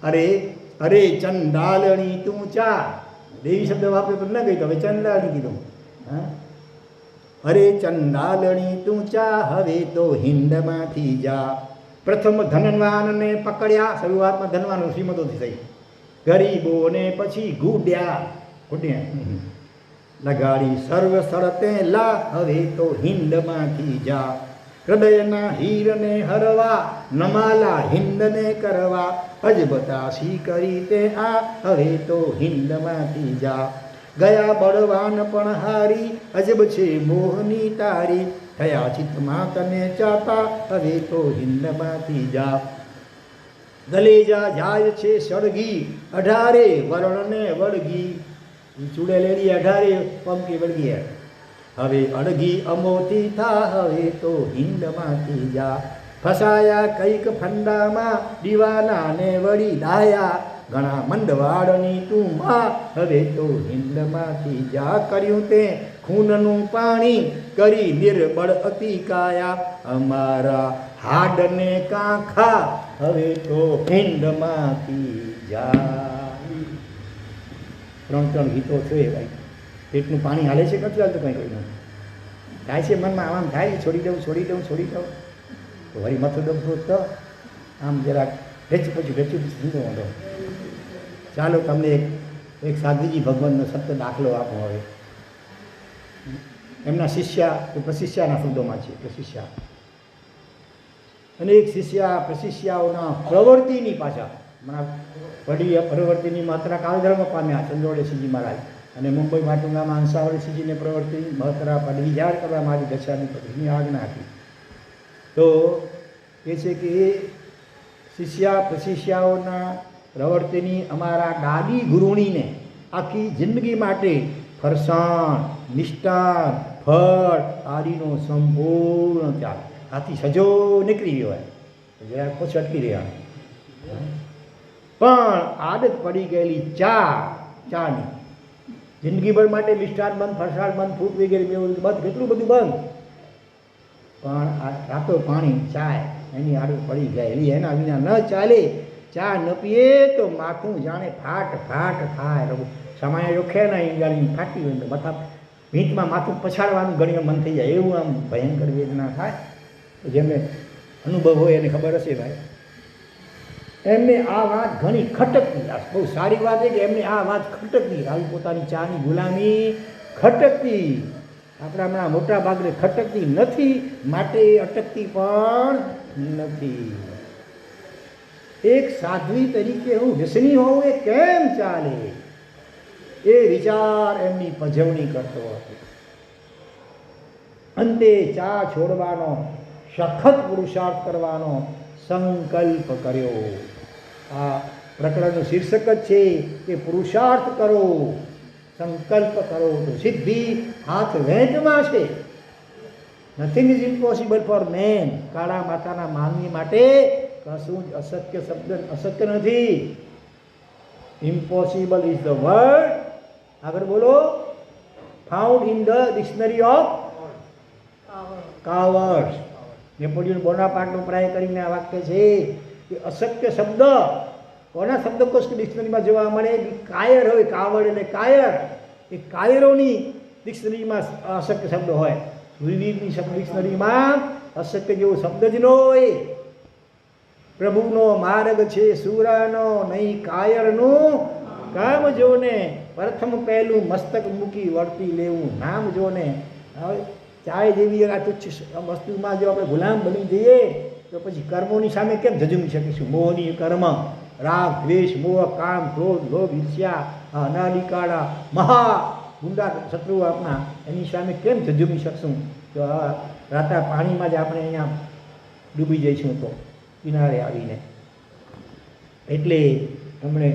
અરે અરે ચંડાલણી તું ચા. દેવી શબ્દ વાપરે તો ન કહી, તો હવે ચંડાલણી કીધું. હા, અરે ચંડાલણી તું ચા, હવે તો હિંડમાંથી જા. પ્રથમ ધનવાનને પકડ્યા. શરૂઆતમાં ધનવાન શ્રીમંતોથી થઈ, ગરીબોને પછી ગુડ્યા. લગાડી સર્વ શરતે લા, હવે તો હિંડમાંથી જા. હૃદયના હીરને હરવા, નમાલા હિંદને કરવા. અજબતાશી કરી તે આ, હવે તો હિંદમાંથી જા. ગયા બળવાન પણ હારી, અજબ છે મોહની તારી. થયા ચિત્તમાં તને ચાતા, હવે તો હિંદમાંથી જા. ગલેજા જાય છે સળગી, 18 વરણને વળગી. ચૂડેલેલી 18 પંકી વળગી. હવે અડગી અમોથી થા, હવે તો હિંદમાંથી જા. ફસાયા કઈક ફંડામાં, દીવાનાને વળી દાયા. ઘણા મંડવાડની તું માં, હવે તો હિંદમાંથી જા. કર્યું તે ખૂનનું પાણી, કરી નિર્બળ અતિ કાયા. અમારા હાડને કાંખા, હવે તો હિંદમાંથી જા. 3 ગીતો છે ભાઈ. પેટનું પાણી હાલે છે, નથી હાલતું કંઈ કોઈ થાય છે મનમાં. આમ થાય, છોડી દઉં છોડી દઉં છોડી દઉં, તો વળી મથું દબતું તો આમ જરાક ઢેચું ધીમો હતો. ચાલો તમને એક સાધુજી ભગવાનનો સત્ય દાખલો આપો. હવે એમના શિષ્યા કે પ્રશિષ્યાના શબ્દોમાં છે. પ્રશિષ્યા અને એક શિષ્યા પ્રશિષ્યાઓના પ્રવૃત્તિની પાછા વડી પ્રવૃત્તિની માત્રા કાળધર્મ પામ્યા ચંદ્રોડેશીજી મહારાજ. અને મુંબઈ માટુંગામાં હંસાવળીજીને પ્રવૃત્તિ મહત્રા પદવી જાહેર કરવામાં આવી, દશાની પદવીની આજ્ઞા હતી. તો એ છે કે એ શિષ્યા પ્રશિષ્યાઓના પ્રવૃત્તિની અમારા દાદી ગુરુણીને આખી જિંદગી માટે ફરસાણ, મિષ્ટાન, ફળ આદિનો સંપૂર્ણ ત્યાગ. આથી સજો નીકળી ગયો હોય, જરા પછી અટકી રહ્યા. પણ આદત પડી ગયેલી ચાની, જિંદગીભર માટે મિષ્ટાન બંધ, ફરસાણ બંધ, ફૂટ વગેરે બંધ, કેટલું બધું બંધ, પણ આ રાતો પાણી ચાય એની આદત પડી ગયેલી, એના વિના ન ચાલે. ચા ન પીએ તો માથું જાણે ફાટ થાય. સમય યોખે ને ઈંગાળી ફાટી હોય તો માથા ભીંતમાં માથું પછાડવાનું ઘણી મન થઈ જાય, એવું આમ ભયંકર વેદના થાય. જેમને અનુભવ હોય એને ખબર હશે ભાઈ. એમને આ વાત ઘણી ખટકતી, બહુ સારી વાત છે કે એમને આ વાત ખટકતી, આવી પોતાની ચાની ગુલામી ખટકતી. આપણા હમણાં મોટા ભાગને ખટકતી નથી, માટે અટકતી પણ નથી. એક સાધ્વી તરીકે હું વ્યસની હોઉં એ કેમ ચાલે, એ વિચાર એમની પજવણી કરતો હતો. અંતે ચા છોડવાનો, સખત પુરુષાર્થ કરવાનો સંકલ્પ કર્યો. આ પ્રકરણનું શીર્ષક જ છે કે પુરુષાર્થ કરો, સંકલ્પ કરો તો સિદ્ધિ હાથ વહેંચમાં છે. Nothing is impossible for man. કાળા માતાના માનવી માટે કશું જ અશક્ય શબ્દ અશક્ય નથી. ઇમ્પોસિબલ ઇઝ ધ વર્ડ, આગળ બોલો, found in the dictionary of cowards. Napoleon બોનાપાર્ટનો પ્રાય કરીને આ વાક્ય છે કે અશક્ય શબ્દ કોના શબ્દકોશ ડિક્શનરીમાં જોવા મળે? કાયર હોય, કાવડ એટલે કાયર, એ કાયરોની ડિક્શનરીમાં અશક્ય શબ્દ હોય. વિવિધની ડિક્શનરીમાં અશક્ય જેવો શબ્દ જ ન હોય. પ્રભુનો માર્ગ છે સુરાનો, નહીં કાયરનું કામ જોને, પ્રથમ પહેલું મસ્તક મૂકી વર્તી લેવું નામ જોને. હવે ચાય જેવી આ તુચ્છ વસ્તુમાં જો આપણે ગુલામ બની જઈએ તો પછી કર્મોની સામે કેમ ઝઝુમી શકીશું? મોહની કર્મ, રાગ, દ્વેષ, મોહ, કામ, ક્રોધ, લોભ, ઈર્ષ્યા, અનાદિકાળા મહા ગુંડા શત્રુઓ આપણા, એની સામે કેમ ઝઝુમી શકશું? તો આ રાતા પાણીમાં જ આપણે અહીંયા ડૂબી જઈશું તો કિનારે આવીને. એટલે એમણે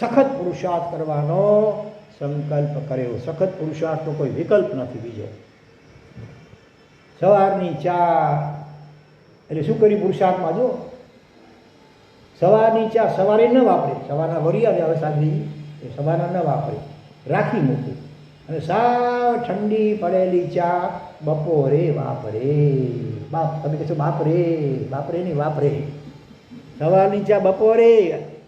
સખત પુરુષાર્થ કરવાનો સંકલ્પ કર્યો. સખત પુરુષાર્થનો કોઈ વિકલ્પ નથી બીજો. સવારની ચા એટલે શું કર્યું પુરુષાર્થમાં? જો સવારની ચા સવારે ન વાપરે, સવારના વરિયા જ આવે સાંજની, એ સવારના ન વાપરે, રાખી મૂકે, અને સાવ ઠંડી પડેલી ચા બપોરે વાપરે. બાપ તમે કહેશો બાપરે નહીં, વાપરે. સવારની ચા બપોરે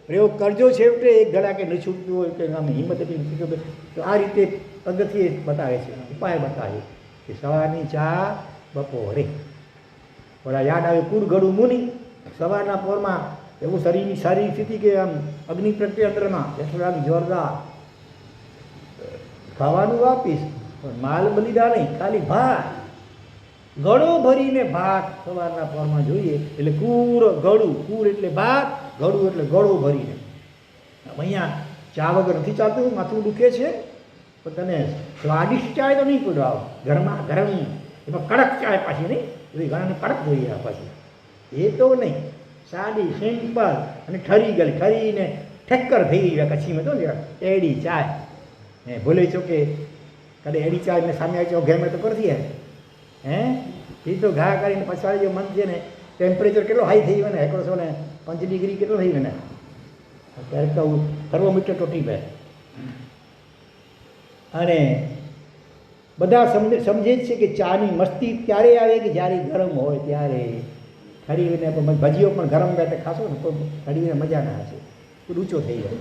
પ્રયોગ કરજો. છેવટે એક ઘડા કે ન છૂટતું હોય કે આમ હિંમત એટલી નથી, તો આ રીતે પદ્ધતિ બતાવે છે, ઉપાય બતાવે કે સવારની ચા બપોરે. થોડા યાદ આવે કુરઘડું મુનિ, સવારના પોરમાં એવું શરીરની સારી સ્થિતિ કે આમ અગ્નિ પ્રત્યે અંદરમાં યશોરાગ જોરદાર, ખાવાનું વાપીશ પણ માલ બલિદા નહીં, ખાલી ભાત, ગળો ભરીને ભાત સવારના પોરમાં જોઈએ. એટલે ગળું, કુર એટલે ભાત, ગળું એટલે ગળો ભરીને. અહીંયા ચા વગર નથી ચાલતું, માથું દુખે છે, પણ તને સ્વાદિષ્ટ ચાય તો નહીં પીવડાવો, ગરમ એમાં કડક ચાય પાછી નહીં, એવી ઘણાને કડક જોઈએ આ પાછી, એ તો નહીં, સાદી સિમ્પલ અને ઠરીને ઠેક્કર થઈ ગઈ કચ્છીમાં તો એડી ચાય. હે ભૂલે છો કે કદે એડી ચાય મેં સામે આવી ઘેર મેં તો કરતી હે એ તો ઘા કરીને પછાડી જો મન છે ને, ટેમ્પરેચર કેટલો હાઈ થઈ ગયો ને, 105 ડિગ્રી કેટલો થઈ ગયો ને, ક્યારેક તો થર્મોમીટર તૂટી જાય. અને બધા સમજે જ છે કે ચાની મસ્તી ત્યારે આવે કે જ્યારે ગરમ હોય ત્યારે. ઠરીને ભજીઓ પણ ગરમ રીતે ખાશો ને તો ઠરીને મજા ના હશે, ઊંચો થઈ જાય.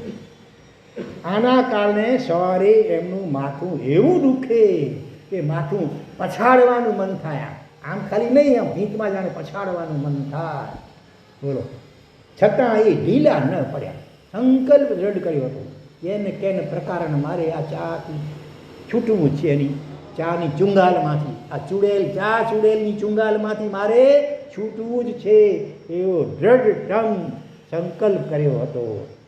આના કારણે સવારે એમનું માથું એવું દુખે કે માથું પછાડવાનું મન થાય. આમ ખાલી નહીં, આમ ભીંતમાં જાણે પછાડવાનું મન થાય. બોલો, છતાં એ ઢીલા ન પડ્યા, સંકલ્પ દ્રઢ કર્યો હતો. એને કેને પ્રકારને મારે આ ચાથી છૂટવું છે, એની ચાની ચુંગાલમાંથી, આ ચૂડેલની ચુંગાલમાંથી મારે છૂટવું જ છે, એવો દ્રઢ સંકલ્પ કર્યો હતો.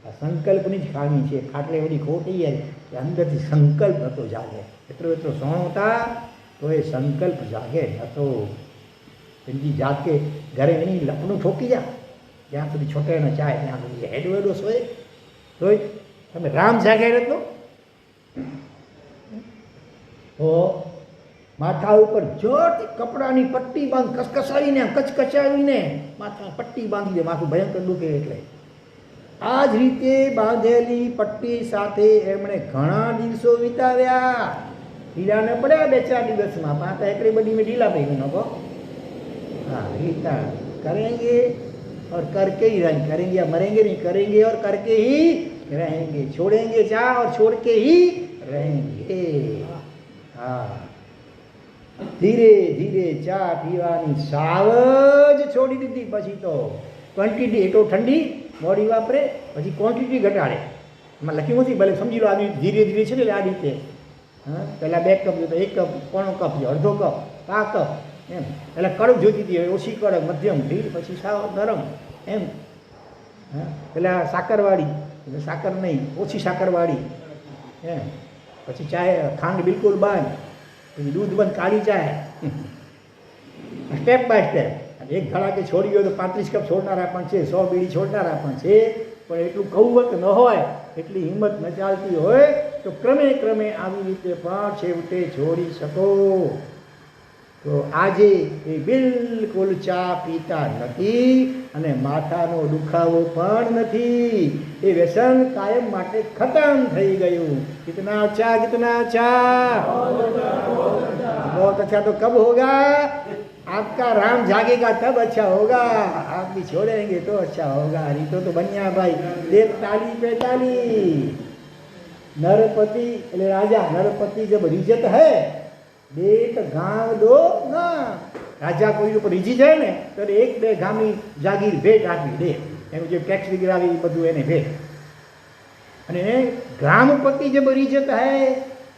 આ સંકલ્પની જ ખામી છે. ખાટલે બધી ખોટી જાય કે અંદરથી સંકલ્પ હતો જાગે. એટલો સોણો હતા તો એ સંકલ્પ જાગે હતો. એની જાગે ઘરે એની લપનું ઠોકી જા, જ્યાં સુધી છોટે ન ચાય ત્યાં સુધી હેડવેડો સોય તોય તમે રામ જાગે હતો. તો માથા ઉપર જોરથી કપડાની પટ્ટી કચકચાવીને માથા પટ્ટી બાંધી દે, માથું ભયંકર દુખે એટલે આ જ રીતે બાંધેલી પટ્ટી સાથે એમણે ઘણા દિવસો વિતાવ્યા. ઢીલા ન પડ્યા 2-4 દિવસમાં, પાકા એકડી બડી મેં ઢીલા પડી ગયો नको. हाँ गीता करेंगे और करके ही रहेंगे, करेंगे या मरेंगे नहीं, करेंगे और करके ही रहेंगे, छोड़ेंगे चा और छोड़ के ही रहेंगे. हाँ ધીરે ધીરે ચા પીવાની સાવ જ છોડી દીધી. પછી તો ક્વોન્ટિટી એટલો ઠંડી મોડી વાપરે, પછી ક્વોન્ટિટી ઘટાડે. એમાં લખ્યું નથી, ભલે સમજી લો આવી ધીરે ધીરે છે ને આ રીતે. હા પહેલાં 2 કપ જોતો, 1 કપ, પોણો કપ, અડધો કપ, 5 કપ એમ. પહેલાં કડક જોઈતી હતી, ઓછી કડક, મધ્યમ, ઢીલ, પછી સાવ ગરમ એમ. હા પહેલાં સાકરવાળી, સાકર નહીં, ઓછી સાકરવાળી એમ. પછી ચાય ખાંડ બિલકુલ બંધ, પછી દૂધ બંધ, કાળી ચાય. Step by step. એક ધડાકે છોડી હોય તો 35 કપ છોડનારા પણ છે, 100 બીડી છોડનારા પણ છે. પણ એટલું કૌવત ન હોય, એટલી હિંમત ન ચાલતી હોય તો ક્રમે ક્રમે આવી રીતે પણ છેવટે છોડી શકો. તો આજે એ બિલકુલ ચા પીતા નથી અને માથાનો દુખાવો પણ નથી. એ વ્યસન કાયમ માટે ખતમ થઈ ગયું. કિતના અચ્છા, કિતના અચ્છા, बहुत अच्छा. तो कब होगा? आपका राम जागेगा तब अच्छा होगा. आप भी छोड़ेंगे तो अच्छा होगा. नहीं तो बनिया भाई देख ताली पे ताली. नरपति એટલે રાજા, नरपति जब रिजत है देख गांव दो ना. રાજા કોઈ ઉપર રીઝી જાય ને તો 1-2 ગામની જાગીર ભેટ આપી દે. એનું જે ટેક્સ વગેરે આવી બધું એને ભેટ. અને ગ્રામપતિ જબ રીજત હૈ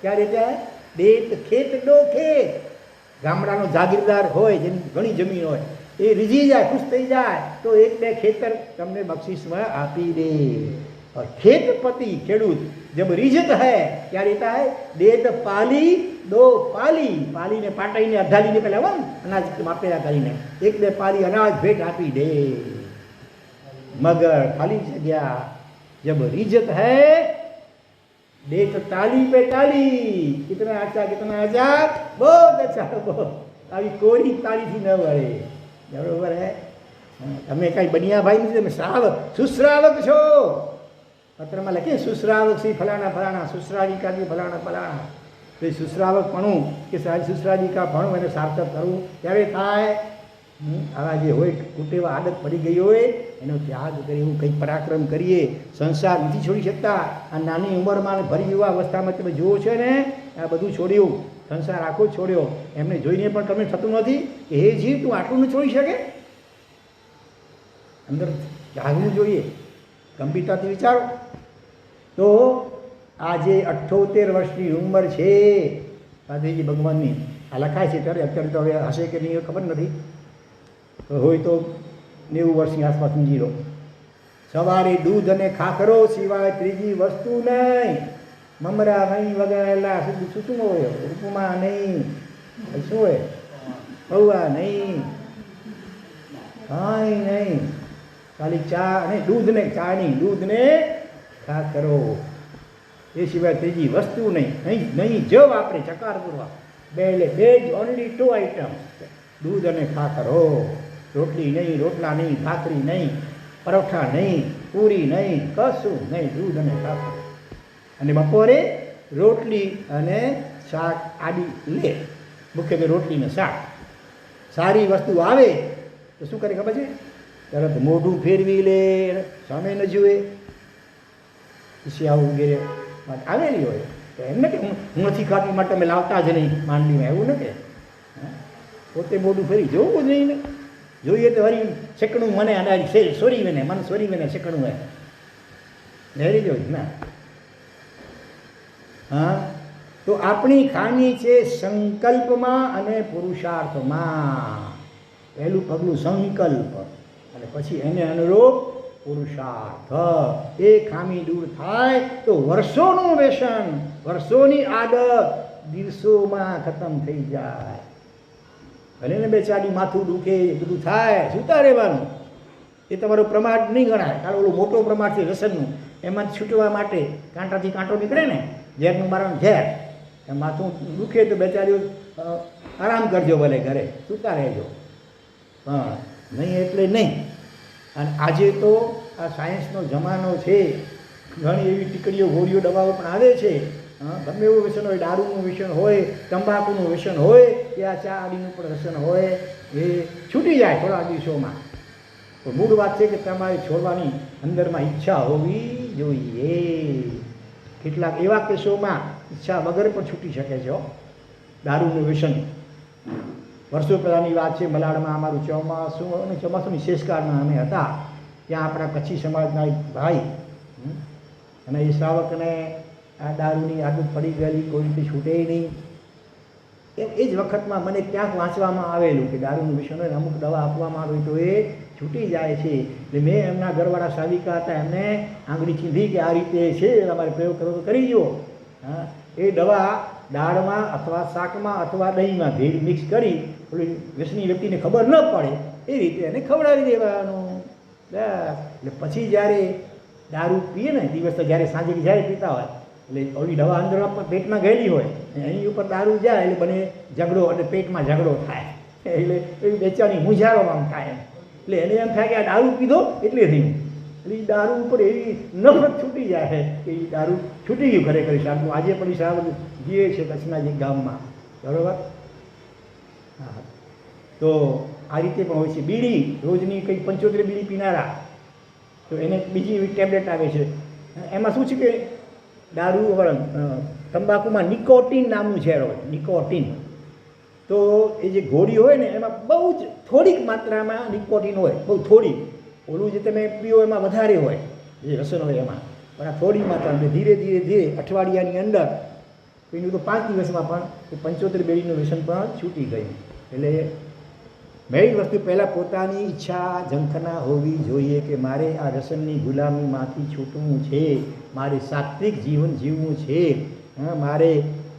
ક્યાં રહેતા હૈ? દેત ખેત દો ખેત. ગામડાનો જાગીરદાર હોય, જેની ઘણી જમીન હોય, એ રીઝી જાય, ખુશ થઈ જાય તો 1-2 ખેતર તમને બક્ષિસમાં આપી દે. और खेतपति ખેડૂત जब रिजत है क्या रहता है? देत पाली दो पाली. પાલીને પાટાઈને અઢાલીને પહેલાં અનાજ માપેલા કરીને 1-2 પાલી અનાજ ભેટ આપી દે. મગર ખાલી જગ્યા. जब रिजत है देत ताली पे ताली. कितना अच्छा, कितना अच्छा, बहुत अच्छा, बहुत. આવી કોરી તાળીથી ન વળે. બરોબર હે? તમે કાંઈ બનિયાભાઈ નથી, તમે શ્રાવક, સુશ્રાવક છો. પત્રમાં લખીએ સુશ્રાવક શ્રી ફલાણા ફલાણા, સુશ્રાવિકા શ્રી ફલાણા ફલાણા. તો એ સુશ્રાવક ભણવું કે સુશ્રાવિકા ભણવું, એને સાર્થક કરવું ત્યારે થાય. આવા જે હોય કુટેવા આદત પડી ગઈ હોય એનો ત્યાગ કરી, એવું કંઈક પરાક્રમ કરીએ. સંસાર નથી છોડી શકતા. આ નાની ઉંમરમાં ભરી યુવા અવસ્થામાં તમે જુઓ છો ને, આ બધું છોડ્યું, સંસાર આખો છોડ્યો. એમને જોઈને પણ તમને થતું નથી કે હે જીવ તું આટલું ન છોડી શકે? અંદર જાગવું જોઈએ, ગંભીરતાથી વિચારો. તો આજે 78 વર્ષની ઉંમર છે પાદરીજી ભગવાનની. આ લખાય છે ત્યારે, અત્યારે તો હવે હશે કે નહીં ખબર નથી, હોય તો 90 વર્ષની આસપાસ સમજી લો. સવારે દૂધ અને ખાખરો સિવાય ત્રીજી વસ્તુ નહીં. મમરા નહીં, વગેરેલા શું હોય, ઉપમા નહીં, શું હોય, પૌવા નહીં, કાંઈ નહીં. ખાલી ચા અને દૂધ ને, ચા નહીં, દૂધ ને ખાખરો, એ સિવાય ત્રીજી વસ્તુ નહીં. નહીં જ વાપરે ચકારપૂર્વક. બે જ ઓનલી 2 આઈટમ, દૂધ અને ખાખરો. રોટલી નહીં, રોટલા નહીં, ભાખરી નહીં, પરોઠા નહીં, પૂરી નહીં, કશું નહીં, દૂધ અને ખાખરો. અને બપોરે રોટલી અને શાક આડી લે, મુખ્યત્વે રોટલી ને શાક. સારી વસ્તુ આવે તો શું કરે ખબર છે? તરત મોઢું ફેરવી લે, સામે ન જુએ. શિયાળું વગેરે આવેલી હોય તો એમને કે હું નથી ખાતી માટે અમે લાવતા જ નહીં માંડવીમાં, એવું ન કે. પોતે મોઢું ફેરી જોવું જ નહીં ને. જોઈએ તો હરી શેકણું મને અનાજ સોરી મને સોરી મને શેકણું હોય લહેરી જવું ના. હા તો આપણી ખામી છે સંકલ્પમાં અને પુરુષાર્થમાં. પહેલું પગલું સંકલ્પ અને પછી એને અનુરૂપ પુરુષાર્થ. એ ખામી દૂર થાય તો વર્ષોનું વ્યસન, વર્ષોની આદત દિવસોમાં ખતમ થઈ જાય. ભલે ને બેચારી માથું દુખે, બધું થાય, સૂતા રહેવાનું. એ તમારો પ્રમાદ નહીં ગણાય. કારણ ઓલું મોટો પ્રમાદ છે વ્યસનનું, એમાં છૂટવા માટે કાંટાથી કાંટો નીકળે ને, ઝેરનું મારવાનું ઝેર. એમ માથું દુખે તો બેચારીઓ આરામ કરજો, ભલે ઘરે સૂતા રહેજો. હા નહીં એટલે નહીં. અને આજે તો આ સાયન્સનો જમાનો છે, ઘણી એવી ટીકડીઓ ગોળીઓ દવાઓ પણ આવે છે. ગમે એવું વ્યસન હોય, દારૂનું વ્યસન હોય, તંબાકુનું વ્યસન હોય કે આ ચા આદિનું પણ વ્યસન હોય, એ છૂટી જાય થોડા દિવસોમાં. તો મૂળ વાત છે કે તમારે છોડવાની અંદરમાં ઈચ્છા હોવી જોઈએ. કેટલાક એવા કેસોમાં ઈચ્છા વગર પણ છૂટી શકે છે. દારૂનું વ્યસન વર્ષો પહેલાંની વાત છે. મલાડમાં અમારું ચોમાસુની શેષકાળમાં અમે હતા. ત્યાં આપણા કચ્છી સમાજના એક ભાઈ અને એ શ્રાવકને આ દારૂની આદત પડી ગયેલી, કોઈ રીતે છૂટે નહીં. એ જ વખતમાં મને ક્યાંક વાંચવામાં આવેલું કે દારૂનું વ્યસન હોય અમુક દવા આપવામાં આવે તો એ છૂટી જાય છે. એટલે મેં એમના ઘરવાળા સાવિકા હતા, એમને આંગળી ચીંધી કે આ રીતે છે, અમારે પ્રયોગ કરવો તો કરી જુઓ. એ દવા દાળમાં અથવા શાકમાં અથવા દહીંમાં ભેળ મિક્સ કરી પેલી વ્યસની વ્યક્તિને ખબર ન પડે એ રીતે એને ખવડાવી દેવાનું. એટલે પછી જ્યારે દારૂ પીએ ને દિવસ, જ્યારે સાંજે જ્યારે પીતા હોય એટલે ઓલી દવા અંદર પેટમાં ગયેલી હોય, એની ઉપર દારૂ જાય એટલે બને ઝઘડો, અને પેટમાં ઝઘડો થાય. એટલે એવી બેચાની મૂંઝારો આમ થાય. એટલે એને એમ થાય કે આ દારૂ પીધો એટલે થયું. એટલે એ દારૂ ઉપર એવી નફરત છૂટી જાય કે એ દારૂ છૂટી ગયું ખરેખર. સારું આજે પણ એ સારું જીવે છે કચ્છના જે ગામમાં, બરાબર. હા, તો આ રીતે પણ હોય છે. બીડી રોજની કંઈક 75 બીડી પીનારા, તો એને બીજી એવી ટેબ્લેટ આવે છે. એમાં શું છે કે દારૂ તંબાકુમાં નિકોટીન નામનું ઝેર હોય, નિકોટીન. તો એ જે ગોળી હોય ને એમાં બહુ જ થોડીક માત્રામાં નિકોટીન હોય, બહુ થોડી. ઓલું જે તમે પીઓ એમાં વધારે હોય, જે રસન હોય એમાં, પણ આ થોડી માત્રામાં ધીરે ધીરે ધીરે અઠવાડિયાની અંદર પીનું તો 5 દિવસમાં પણ 75 બેડીનું વ્યસન પણ છૂટી ગયું. એટલે મેઇન વસ્તુ પહેલાં પોતાની ઈચ્છા ઝંખના હોવી જોઈએ કે મારે આ વ્યસનની ગુલામીમાંથી છૂટવું છે, મારે સાત્વિક જીવન જીવવું છે. મારે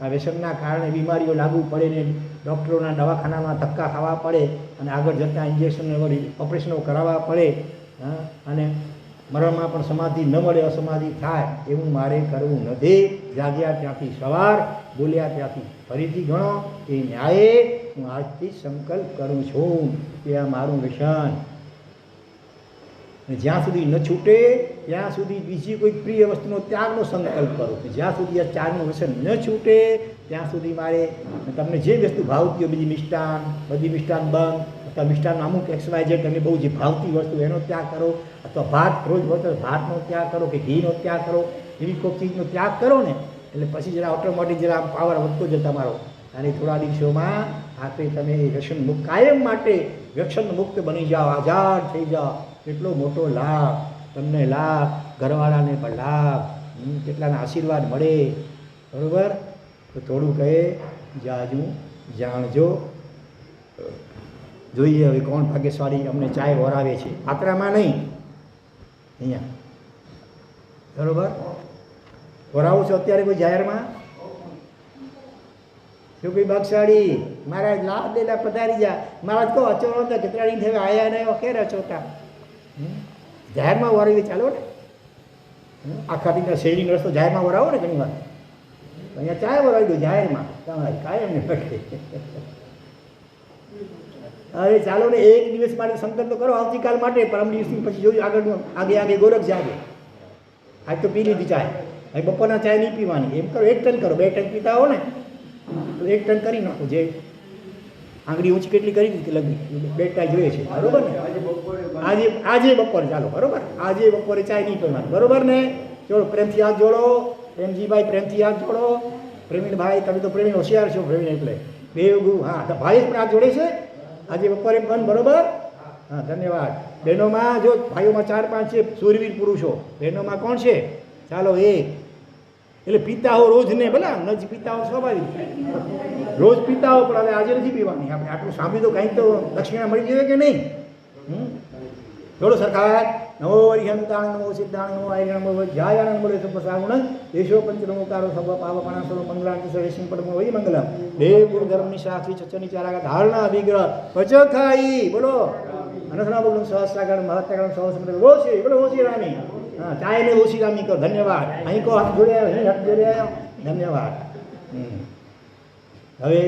આ વ્યસનના કારણે બીમારીઓ લાગુ પડે ને ડૉક્ટરોના દવાખાનામાં ધક્કા ખાવા પડે અને આગળ જતાં ઇન્જેક્શન વળી ઓપરેશનો કરાવવા પડે, અને મરણમાં પણ સમાધિ ન મળે, અસમાધિ થાય, એવું મારે કરવું નથી. જાગ્યા ત્યાંથી સવાર, બોલ્યા ત્યાંથી ફરીથી ગણો એ ન્યાયે હું આજથી સંકલ્પ કરું છું કે આ મારું વ્યસન જ્યાં સુધી ન છૂટે ત્યાં સુધી બીજી કોઈ પ્રિય વસ્તુનો ત્યાગનો સંકલ્પ કરો. જ્યાં સુધી આ ચારનું વ્યસન ન છૂટે ત્યાં સુધી મારે તમને જે વસ્તુ ભાવતી હોય, બીજી મિષ્ટાન, બધી મિષ્ટાન બંધ, અથવા મિષ્ટાન અમુક XYZ તમને બહુ જે ભાવતી વસ્તુ એનો ત્યાગ કરો, અથવા ભાત રોજ ભાતનો ત્યાગ કરો કે ઘીનો ત્યાગ કરો, એવી કોઈ ચીજનો ત્યાગ કરો ને એટલે પછી જરા ઓટોમેટિક જરા પાવર વધતો જાય તમારો. અને થોડા દિવસોમાં આપે તમે વ્યસન મુક્ત, કાયમ માટે વ્યસન મુક્ત બની જાઓ, આઝાદ થઈ જાઓ. કેટલો મોટો લાભ તમને, લાભ ઘરવાળાને પણ લાભ, કેટલાના આશીર્વાદ મળે, બરાબર. તો થોડું કહે જાજુ જાણજો. જોઈએ હવે કોણ ભાગ્યશાળી અમને ચાય વરાવે છે. પાત્રામાં નહીં, અહીંયા, બરાબર. વરાવું છો અત્યારે કોઈ જાહેરમાં? શું કોઈ ભાગશાળી? મહારાજ લાભ દેલા પધારી જા. મહારાજ કહો અચોરો હતા કેટલા દિન થયા આયા ને ક્યારે અચોતા? જાહેરમાં વરાવી ચાલો ને. આખા દિનના શેરીનો રસ્તો જાહેરમાં વરાવો ને ઘણી વાર. અહીંયા ચાય વરાવી દો જાહેરમાં, તમારી કાયમ ને પકડે. હવે ચાલો ને એક દિવસ માટે સંકલ્પ તો કરો આવતીકાલ માટે, પરમ દિવસથી પછી જોયું આગળનું, આગે ગોરખ જાગે. આજ તો પી લીધી ચાય, હવે બપોરના ચાય નહીં પીવાની. એમ કરો 1 ટન કરો, 2 ટન પીતા હો ને તો 1 ટન કરી નાખો. જે આંગળી ઊંચી કેટલી કરી દીધી લગી 2 ટાઈ જોઈએ છે, બરોબર ને. આજે બપોરે ચાલો, બરોબર. આજે બપોરે ચાય નહીં પીવાની, બરોબર ને. જોડો, પ્રેમથી હાથ જોડો. પ્રેમજીભાઈ પ્રેમથી હાથ જોડો. પ્રવીણભાઈ તમે તો પ્રવીણ હોશિયાર છો, પ્રવીણ એટલે બેવ. હા, ભાઈ પણ હાથ જોડે છે. આજે બપોરે બંધ, બરોબર. હા, ધન્યવાદ. બહેનોમાં જો ભાઈઓમાં 4-5 છે સૂરવીર પુરુષો, બહેનોમાં કોણ છે? ચાલો 1. એટલે પીતા હો રોજ ને, ભલા ન જ પીતા હો સ્વાભાવિક, રોજ પીતા હો, પણ હવે આજે નથી પીવાની. આપણે આટલું સાંભળ્યું તો કંઈક તો દક્ષિણા મળી જોઈએ કે નહીં? થોડો સરકાર નમો હરિહંતાણ નમો સિદ્ધાણ નમો આયણ નમો જયાનંદ બોલે સબ સાગુણ દેશો પંચનમોકારો સર્વ પાવપણા સર્વ મંગલાંતિ સર્વેશિમ પડમો વૈ મંગલમ દેવ ગુરુ ધર્મની સાક્ષી ચચની ચારાગા ધારણા અભિગ્રહ પચખાઈ બોલો અનસના બોલું સહસ્રાગણ મહત્યાગણ સહસ્ર રોશી બોલો હોશી રામી. હા, ચાય ને હોશી રામી કહો. ધન્યવાદ. અહીં કહો હાથ જોડે આવ્યો, અહીં હાથ જોડે આવ્યો. ધન્યવાદ. હવે